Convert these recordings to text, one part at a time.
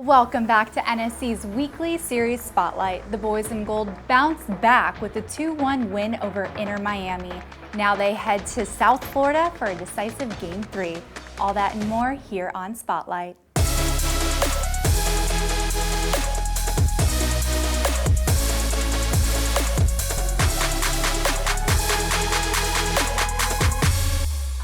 Welcome back to NSC's weekly series spotlight. The boys in gold bounced back with a 2-1 win over Inter Miami. Now they head to South Florida for a decisive Game 3. All that and more here on Spotlight.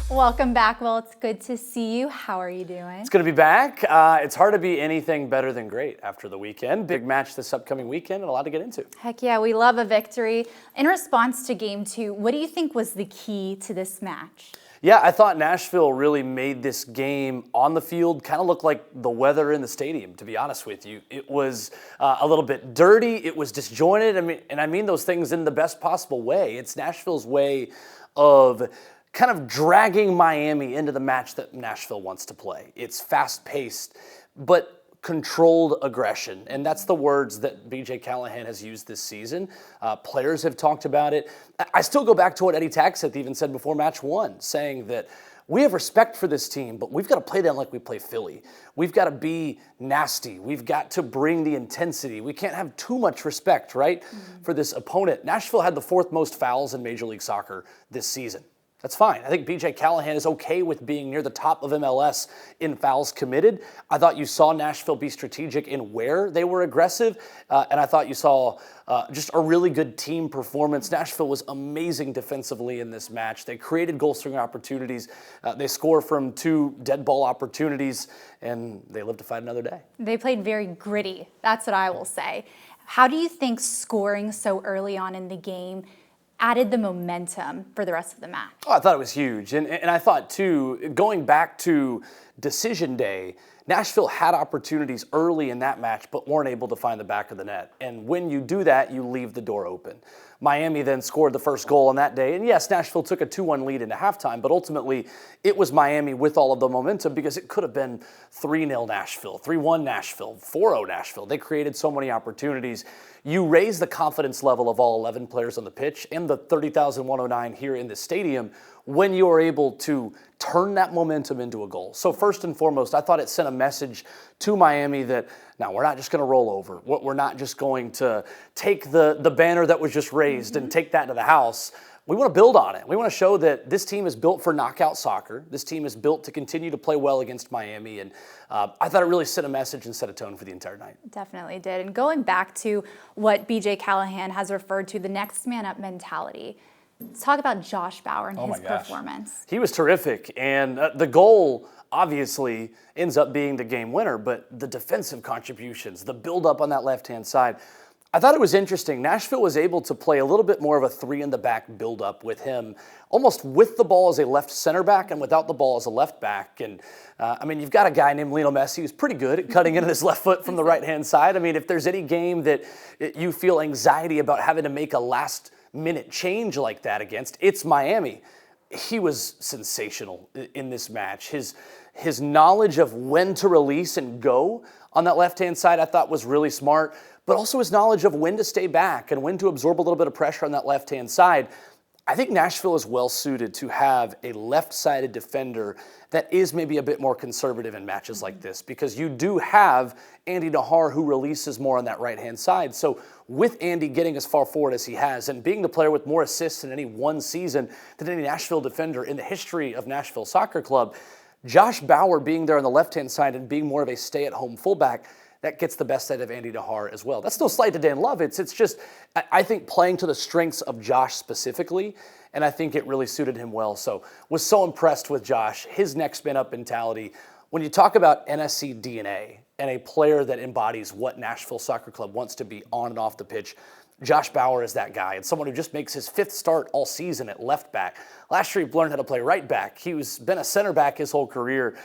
Welcome back. Well, it's good to see you. How are you doing? It's good to be back. It's hard to be anything better than great after the weekend. Big match this upcoming weekend and a lot to get into. Heck yeah, we love a victory. In response to Game 2, what do you think was the key to this match? Yeah, I thought Nashville really made this game on the field kind of look like the weather in the stadium, to be honest with you. It was a little bit dirty. It was disjointed. I mean those things in the best possible way. It's Nashville's way of kind of dragging Miami into the match that Nashville wants to play. It's fast-paced, but controlled aggression, and that's the words that B.J. Callahan has used this season. Players have talked about it. I still go back to what Eddie Taxeth even said before match one, saying that we have respect for this team, but we've got to play them like we play Philly. We've got to be nasty. We've got to bring the intensity. We can't have too much respect, right, for this opponent. Nashville had the fourth most fouls in Major League Soccer this season. That's fine. I think B.J. Callahan is okay with being near the top of MLS in fouls committed. I thought you saw Nashville be strategic in where they were aggressive, and I thought you saw just a really good team performance. Nashville was amazing defensively in this match. They created goal-scoring opportunities. They score from 2 dead ball opportunities, and they live to fight another day. They played very gritty. That's what I will say. How do you think scoring so early on in the game added the momentum for the rest of the match? Oh, I thought it was huge. And I thought, too, going back to decision day, Nashville had opportunities early in that match but weren't able to find the back of the net. And when you do that, you leave the door open. Miami then scored the first goal on that day. And yes, Nashville took a 2-1 lead into halftime, but ultimately it was Miami with all of the momentum because it could have been 3-0 Nashville, 3-1 Nashville, 4-0 Nashville. They created so many opportunities. You raise the confidence level of all 11 players on the pitch and the 30,109 here in the stadium when you are able to turn that momentum into a goal. So first and foremost, I thought it sent a message to Miami that now we're not just going to roll over. We're not just going to take the banner that was just raised and take that to the house. We want to build on it. We want to show that this team is built for knockout soccer. This team is built to continue to play well against Miami. And I thought it really sent a message and set a tone for the entire night. Definitely did. And going back to what B.J. Callahan has referred to, the next man up mentality. Let's talk about Josh Bauer and his performance. He was terrific. And the goal obviously ends up being the game winner. But the defensive contributions, the build-up on that left-hand side, I thought it was interesting. Nashville was able to play a little bit more of a 3-in-the-back build-up with him, almost with the ball as a left center back and without the ball as a left back. And you've got a guy named Lionel Messi who's pretty good at cutting into his left foot from the right-hand side. If there's any game that you feel anxiety about having to make a last-minute change like that against, it's Miami. He was sensational in this match. His knowledge of when to release and go on that left-hand side I thought was really smart, but also his knowledge of when to stay back and when to absorb a little bit of pressure on that left-hand side. I think Nashville is well-suited to have a left-sided defender that is maybe a bit more conservative in matches like this because you do have Andy Nahar who releases more on that right-hand side. So with Andy getting as far forward as he has and being the player with more assists in any one season than any Nashville defender in the history of Nashville Soccer Club, Josh Bauer being there on the left-hand side and being more of a stay-at-home fullback, that gets the best out of Andy Nahar as well. That's no slight to Dan Love. It's just, I think, playing to the strengths of Josh specifically, and I think it really suited him well. So was so impressed with Josh, his next man up mentality. When you talk about NSC DNA and a player that embodies what Nashville Soccer Club wants to be on and off the pitch, Josh Bauer is that guy, and someone who just makes his 5th start all season at left back. Last year, he learned how to play right back. He's been a center back his whole career.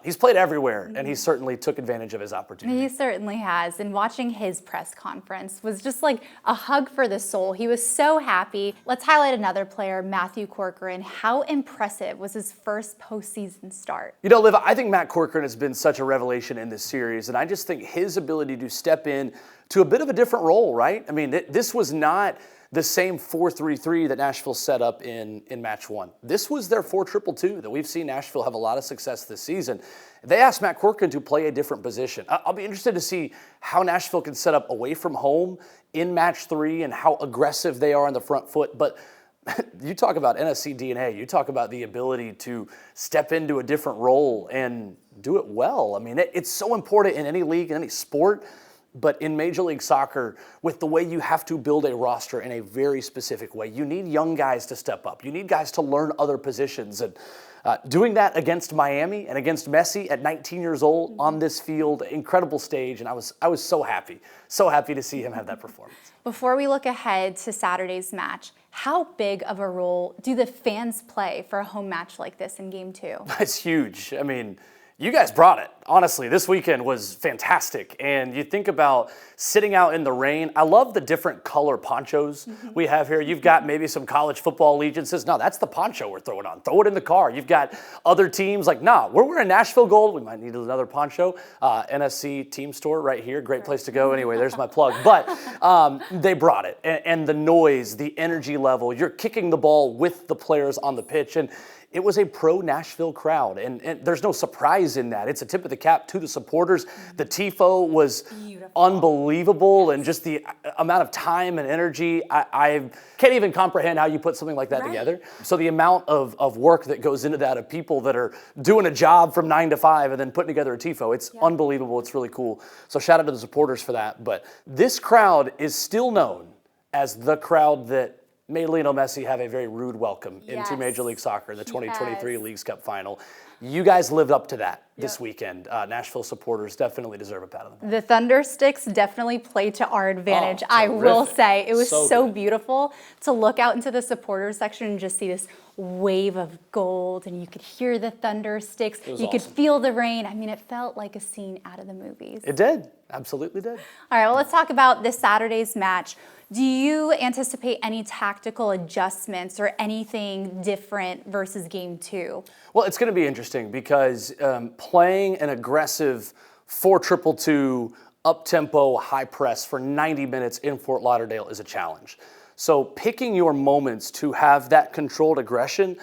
He's played everywhere, and he certainly took advantage of his opportunity. He certainly has, and watching his press conference was just like a hug for the soul. He was so happy. Let's highlight another player, Matthew Corcoran. How impressive was his first postseason start? Liv, I think Matt Corcoran has been such a revelation in this series, and I just think his ability to step in to a bit of a different role, right? This was not the same 4-3-3 that Nashville set up in match 1. This was their 4-2-2 that we've seen Nashville have a lot of success this season. They asked Matt Corcoran to play a different position. I'll be interested to see how Nashville can set up away from home in match 3 and how aggressive they are on the front foot. But you talk about NSC DNA. You talk about the ability to step into a different role and do it well. I mean, it's so important in any league, in any sport. But in Major League Soccer, with the way you have to build a roster in a very specific way, you need young guys to step up. You need guys to learn other positions. And doing that against Miami and against Messi at 19 years old on this field, incredible stage. And I was so happy to see him have that performance. Before we look ahead to Saturday's match, how big of a role do the fans play for a home match like this in Game 2? It's huge. I mean, you guys brought it. Honestly, this weekend was fantastic. And you think about sitting out in the rain. I love the different color ponchos we have here. You've got maybe some college football allegiances. No, that's the poncho we're throwing on. Throw it in the car. You've got other teams like, nah, we're wearing Nashville gold. We might need another poncho. NSC team store right here. Great place to go. Anyway, there's my plug. But they brought it. And the noise, the energy level. You're kicking the ball with the players on the pitch. And it was a pro-Nashville crowd, and there's no surprise in that. It's a tip of the cap to the supporters. The tifo was unbelievable, and just the amount of time and energy, I can't even comprehend how you put something like that together. So the amount of work that goes into that, of people that are doing a job from 9 to 5 and then putting together a tifo, it's unbelievable. It's really cool. So shout out to the supporters for that. But this crowd is still known as the crowd that made Lionel Messi have a very rude welcome into Major League Soccer in the 2023 Leagues Cup final. You guys lived up to that this weekend. Nashville supporters definitely deserve a pat on the back. The Thunder Sticks definitely played to our advantage. I will say it was so beautiful to look out into the supporters section and just see this wave of gold, and you could hear the Thunder Sticks. You could feel the rain. I mean, it felt like a scene out of the movies. It did. Absolutely did. All right, well, let's talk about this Saturday's match. Do you anticipate any tactical adjustments or anything different versus Game 2? Well, it's going to be interesting because playing an aggressive 4-2-2 up-tempo, high press for 90 minutes in Fort Lauderdale is a challenge. So picking your moments to have that controlled aggression,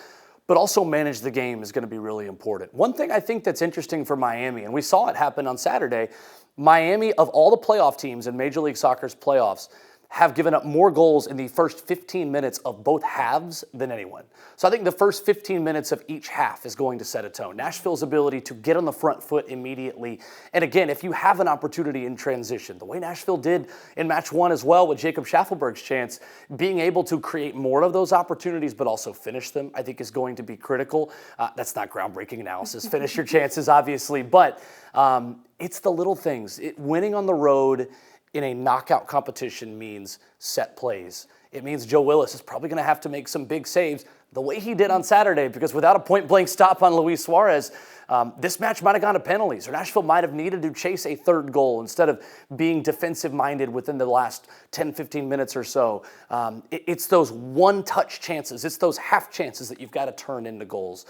but also manage the game, is going to be really important. One thing I think that's interesting for Miami, and we saw it happen on Saturday, Miami, of all the playoff teams in Major League Soccer's playoffs, have given up more goals in the first 15 minutes of both halves than anyone. So I think the first 15 minutes of each half is going to set a tone. Nashville's ability to get on the front foot immediately. And again, if you have an opportunity in transition, the way Nashville did in match 1 as well with Jacob Schaffelberg's chance, being able to create more of those opportunities but also finish them, I think is going to be critical. That's not groundbreaking analysis. Finish your chances, obviously, but it's the little things. Winning on the road in a knockout competition means set plays. It means Joe Willis is probably going to have to make some big saves the way he did on Saturday, because without a point-blank stop on Luis Suarez, this match might have gone to penalties, or Nashville might have needed to chase a third goal instead of being defensive-minded within the last 10, 15 minutes or so. It's those one-touch chances. It's those half chances that you've got to turn into goals.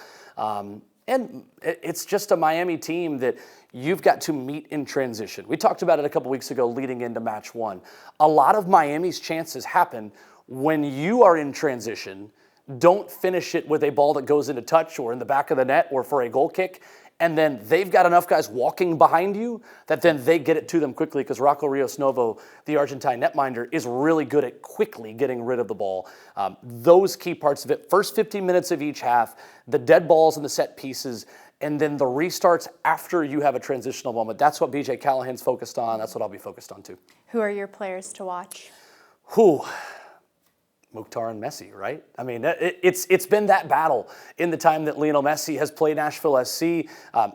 And it's just a Miami team that you've got to meet in transition. We talked about it a couple weeks ago leading into match 1. A lot of Miami's chances happen when you are in transition, don't finish it with a ball that goes into touch or in the back of the net or for a goal kick, and then they've got enough guys walking behind you that then they get it to them quickly, because Rocco Rios Novo, the Argentine netminder, is really good at quickly getting rid of the ball. Those key parts of it, first 15 minutes of each half, the dead balls and the set pieces, and then the restarts after you have a transitional moment. That's what BJ Callahan's focused on. That's what I'll be focused on too. Who are your players to watch? Mukhtar and Messi, right? I mean, it's been that battle in the time that Lionel Messi has played Nashville SC.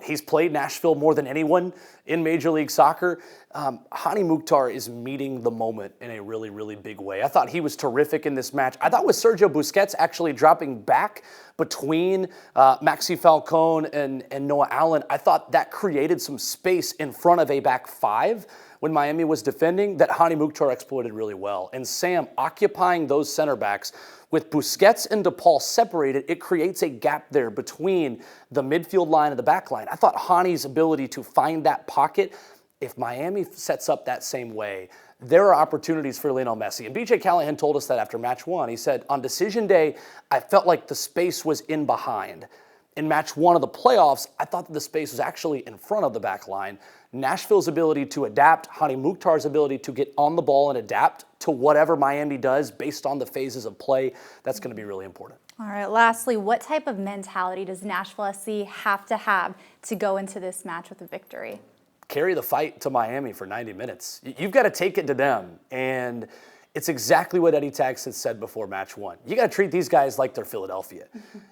He's played Nashville more than anyone in Major League Soccer. Hani Mukhtar is meeting the moment in a really, really big way. I thought he was terrific in this match. I thought with Sergio Busquets actually dropping back between Maxi Falcone and Noah Allen, I thought that created some space in front of a back five when Miami was defending that Hani Mukhtar exploited really well. And Sam occupying those center backs with Busquets and DePaul separated, it creates a gap there between the midfield line and the back line. I thought Hani's ability to find that pocket if Miami sets up that same way, there are opportunities for Lionel Messi. And BJ Callahan told us that after match one. He said, on decision day, I felt like the space was in behind. In match one of the playoffs, I thought that the space was actually in front of the back line. Nashville's ability to adapt, Hani Mukhtar's ability to get on the ball and adapt to whatever Miami does based on the phases of play, that's going to be really important. All right, lastly, what type of mentality does Nashville SC have to go into this match with a victory? Carry the fight to Miami for 90 minutes. You've got to take it to them. And it's exactly what Eddie Tags had said before match one. You got to treat these guys like they're Philadelphia.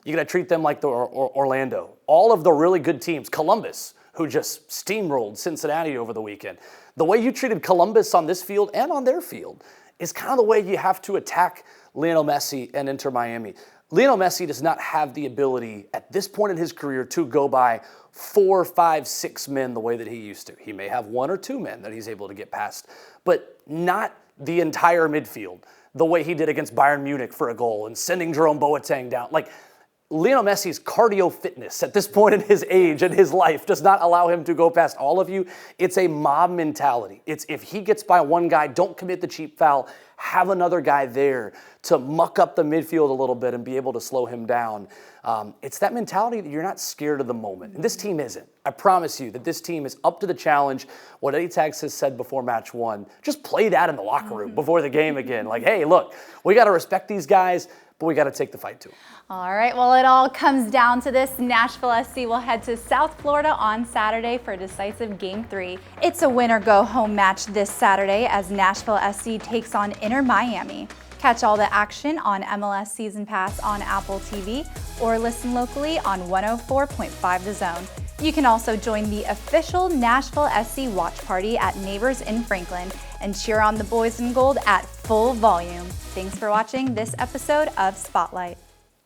You got to treat them like they're Orlando. All of the really good teams, Columbus, who just steamrolled Cincinnati over the weekend. The way you treated Columbus on this field and on their field is kind of the way you have to attack Lionel Messi and Inter Miami. Lionel Messi does not have the ability at this point in his career to go by 4, 5, 6 men the way that he used to. He may have 1 or 2 men that he's able to get past, but not the entire midfield the way he did against Bayern Munich for a goal and sending Jerome Boateng down. Like, Lionel Messi's cardio fitness at this point in his age and his life does not allow him to go past all of you. It's a mob mentality. It's if he gets by one guy, don't commit the cheap foul. Have another guy there to muck up the midfield a little bit and be able to slow him down. It's that mentality that you're not scared of the moment. And this team isn't. I promise you that this team is up to the challenge. What Eddie Tags has said before match one, just play that in the locker room before the game again. Like, hey, look, we got to respect these guys, but we got to take the fight to them. All right, well, it all comes down to this. Nashville SC will head to South Florida on Saturday for a decisive Game 3. It's a win-or-go-home match this Saturday as Nashville SC takes on Inter Miami. Catch all the action on MLS Season Pass on Apple TV or listen locally on 104.5 The Zone. You can also join the official Nashville SC watch party at Neighbors in Franklin and cheer on the boys in gold at full volume. Thanks for watching this episode of Spotlight.